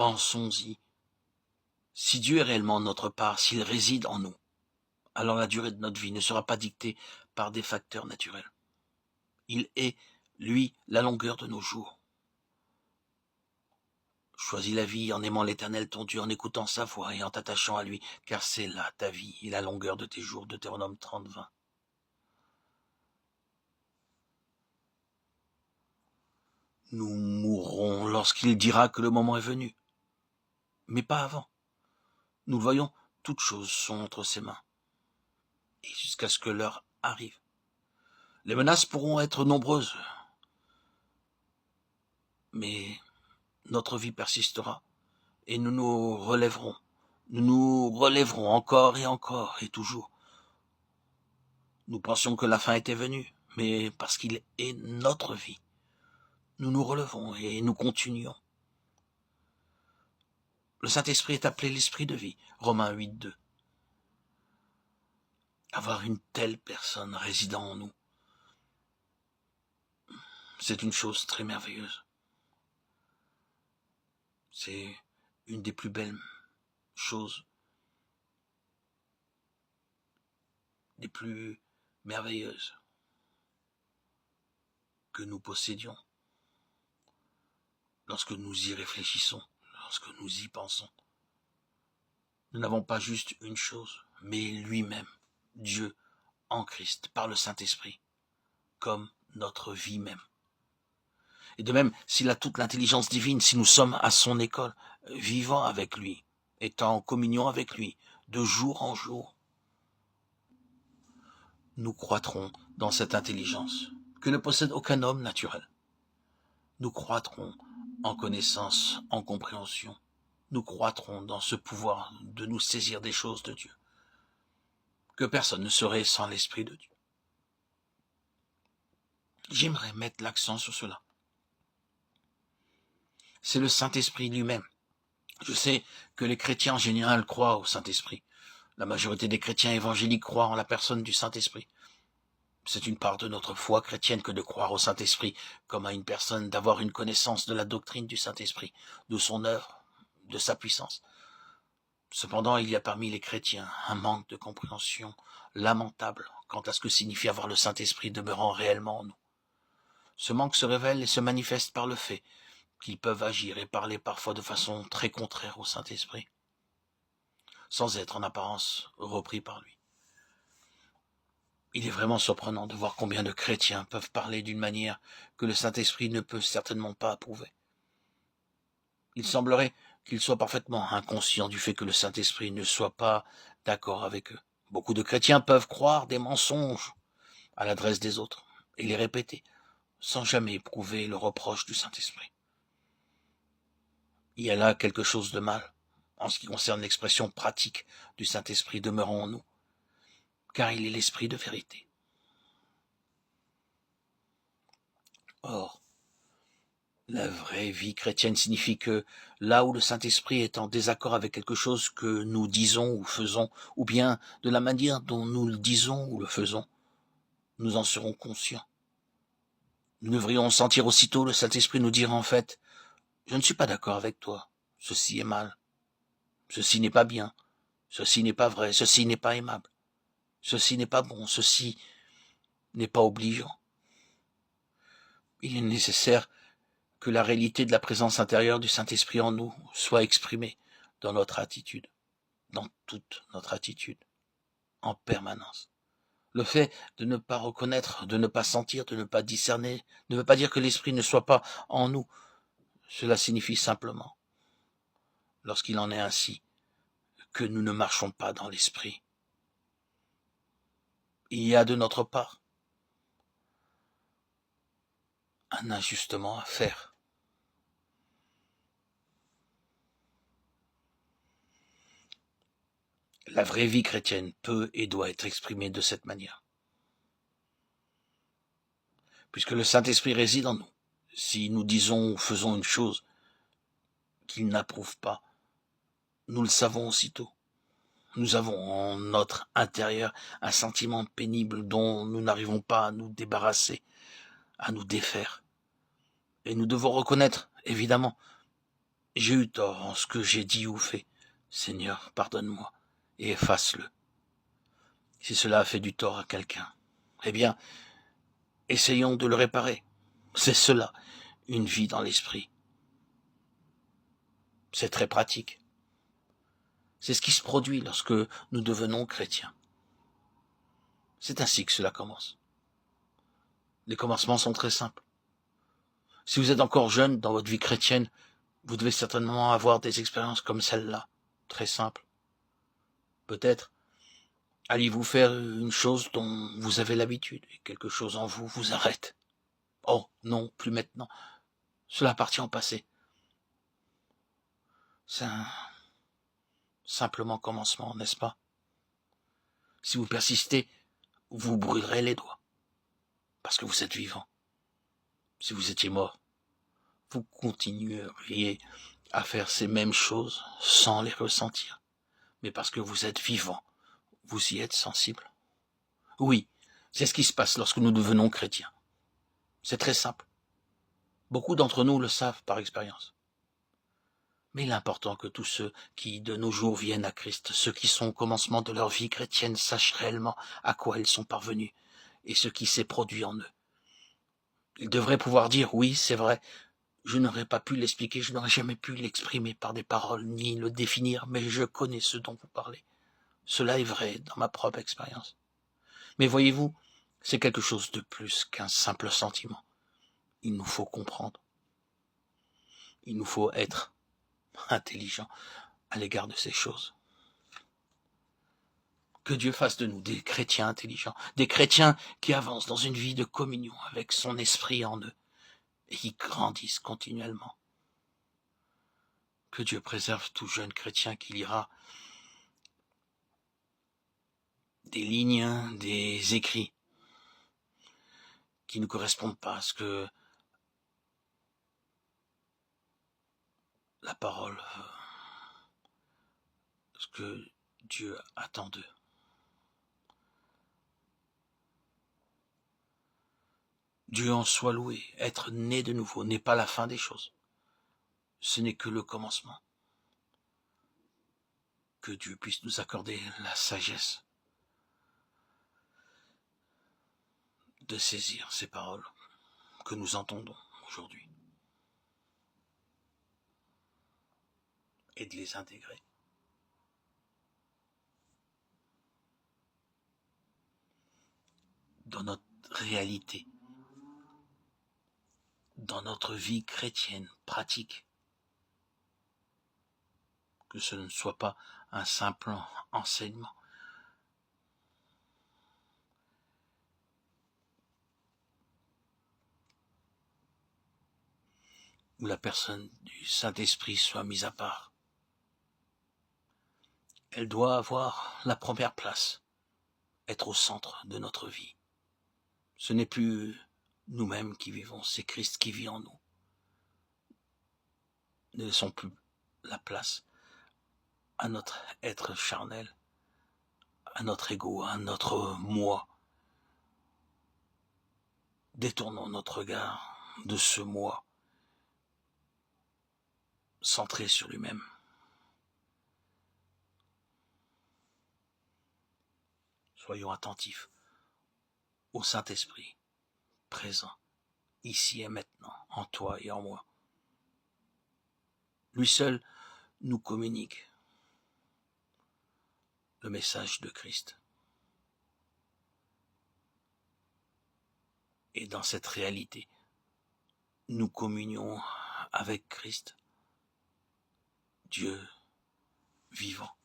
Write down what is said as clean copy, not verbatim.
Pensons-y. Si Dieu est réellement de notre part, s'il réside en nous, alors la durée de notre vie ne sera pas dictée par des facteurs naturels. Il est, lui, la longueur de nos jours. Choisis la vie en aimant l'Éternel ton Dieu, en écoutant sa voix et en t'attachant à lui, car c'est là ta vie et la longueur de tes jours. Deutéronome 30, 20. Nous mourrons lorsqu'il dira que le moment est venu, mais pas avant. Nous le voyons, toutes choses sont entre ses mains, et jusqu'à ce que l'heure arrive. Les menaces pourront être nombreuses, mais notre vie persistera, et nous nous relèverons. Nous nous relèverons encore et toujours. Nous pensions que la fin était venue, mais parce qu'il est notre vie, nous nous relevons et nous continuons. Le Saint-Esprit est appelé l'Esprit de vie, Romains 8, 2. Avoir une telle personne résidant en nous, c'est une chose très merveilleuse. C'est une des plus belles choses, des plus merveilleuses que nous possédions lorsque nous y réfléchissons, lorsque nous y pensons. Nous n'avons pas juste une chose, mais lui-même, Dieu, en Christ, par le Saint-Esprit, comme notre vie même. Et de même, s'il a toute l'intelligence divine, si nous sommes à son école, vivant avec lui, étant en communion avec lui, de jour en jour, nous croîtrons dans cette intelligence que ne possède aucun homme naturel. Nous croîtrons en connaissance, en compréhension. Nous croîtrons dans ce pouvoir de nous saisir des choses de Dieu, que personne ne serait sans l'Esprit de Dieu. J'aimerais mettre l'accent sur cela. C'est le Saint-Esprit lui-même. Je sais que les chrétiens en général croient au Saint-Esprit. La majorité des chrétiens évangéliques croient en la personne du Saint-Esprit. C'est une part de notre foi chrétienne que de croire au Saint-Esprit comme à une personne, d'avoir une connaissance de la doctrine du Saint-Esprit, de son œuvre, de sa puissance. Cependant, il y a parmi les chrétiens un manque de compréhension lamentable quant à ce que signifie avoir le Saint-Esprit demeurant réellement en nous. Ce manque se révèle et se manifeste par le fait qu'ils peuvent agir et parler parfois de façon très contraire au Saint-Esprit, sans être en apparence repris par lui. Il est vraiment surprenant de voir combien de chrétiens peuvent parler d'une manière que le Saint-Esprit ne peut certainement pas approuver. Il semblerait qu'ils soient parfaitement inconscients du fait que le Saint-Esprit ne soit pas d'accord avec eux. Beaucoup de chrétiens peuvent croire des mensonges à l'adresse des autres et les répéter, sans jamais éprouver le reproche du Saint-Esprit. Il y a là quelque chose de mal en ce qui concerne l'expression pratique du Saint-Esprit demeurant en nous, car il est l'Esprit de vérité. Or, la vraie vie chrétienne signifie que là où le Saint-Esprit est en désaccord avec quelque chose que nous disons ou faisons, ou bien de la manière dont nous le disons ou le faisons, nous en serons conscients. Nous devrions sentir aussitôt le Saint-Esprit nous dire en fait, je ne suis pas d'accord avec toi, ceci est mal, ceci n'est pas bien, ceci n'est pas vrai, ceci n'est pas aimable, ceci n'est pas bon, ceci n'est pas obligeant. Il est nécessaire que la réalité de la présence intérieure du Saint-Esprit en nous soit exprimée dans notre attitude, dans toute notre attitude, en permanence. Le fait de ne pas reconnaître, de ne pas sentir, de ne pas discerner, ne veut pas dire que l'Esprit ne soit pas en nous. Cela signifie simplement, lorsqu'il en est ainsi, que nous ne marchons pas dans l'Esprit. Il y a de notre part un ajustement à faire. La vraie vie chrétienne peut et doit être exprimée de cette manière. Puisque le Saint-Esprit réside en nous, si nous disons ou faisons une chose qu'il n'approuve pas, nous le savons aussitôt. Nous avons en notre intérieur un sentiment pénible dont nous n'arrivons pas à nous débarrasser, à nous défaire. Et nous devons reconnaître, évidemment, j'ai eu tort en ce que j'ai dit ou fait. Seigneur, pardonne-moi et efface-le. Si cela a fait du tort à quelqu'un, eh bien, essayons de le réparer. C'est cela, une vie dans l'esprit. C'est très pratique. C'est ce qui se produit lorsque nous devenons chrétiens. C'est ainsi que cela commence. Les commencements sont très simples. Si vous êtes encore jeune dans votre vie chrétienne, vous devez certainement avoir des expériences comme celle-là, très simples. Peut-être alliez-vous faire une chose dont vous avez l'habitude et quelque chose en vous vous arrête. Oh non, plus maintenant. Cela appartient au passé. C'est un simplement commencement, n'est-ce pas? Si vous persistez, vous brûlerez les doigts, parce que vous êtes vivant. Si vous étiez mort, vous continueriez à faire ces mêmes choses sans les ressentir. Mais parce que vous êtes vivant, vous y êtes sensible. Oui, c'est ce qui se passe lorsque nous devenons chrétiens. C'est très simple. Beaucoup d'entre nous le savent par expérience. Mais il est important que tous ceux qui, de nos jours, viennent à Christ, ceux qui sont au commencement de leur vie chrétienne, sachent réellement à quoi ils sont parvenus et ce qui s'est produit en eux. Ils devraient pouvoir dire, oui, c'est vrai, je n'aurais pas pu l'expliquer, je n'aurais jamais pu l'exprimer par des paroles, ni le définir, mais je connais ce dont vous parlez. Cela est vrai dans ma propre expérience. Mais voyez-vous, c'est quelque chose de plus qu'un simple sentiment. Il nous faut comprendre. Il nous faut être intelligent à l'égard de ces choses. Que Dieu fasse de nous des chrétiens intelligents, des chrétiens qui avancent dans une vie de communion avec son esprit en eux et qui grandissent continuellement. Que Dieu préserve tout jeune chrétien qui lira des lignes, des écrits qui ne correspondent pas à ce que la parole, ce que Dieu attend d'eux. Dieu en soit loué. Être né de nouveau n'est pas la fin des choses. Ce n'est que le commencement. Que Dieu puisse nous accorder la sagesse de saisir ces paroles que nous entendons aujourd'hui et de les intégrer. Dans notre réalité, dans notre vie chrétienne pratique, que ce ne soit pas un simple enseignement. Où la personne du Saint-Esprit soit mise à part. Elle doit avoir la première place, être au centre de notre vie. Ce n'est plus nous-mêmes qui vivons, c'est Christ qui vit en nous. Ne laissons plus la place à notre être charnel, à notre ego, à notre moi. Détournons notre regard de ce moi, centré sur lui-même. Soyons attentifs au Saint-Esprit, présent, ici et maintenant, en toi et en moi. Lui seul nous communique le message de Christ. Et dans cette réalité, nous communions avec Christ, Dieu vivant.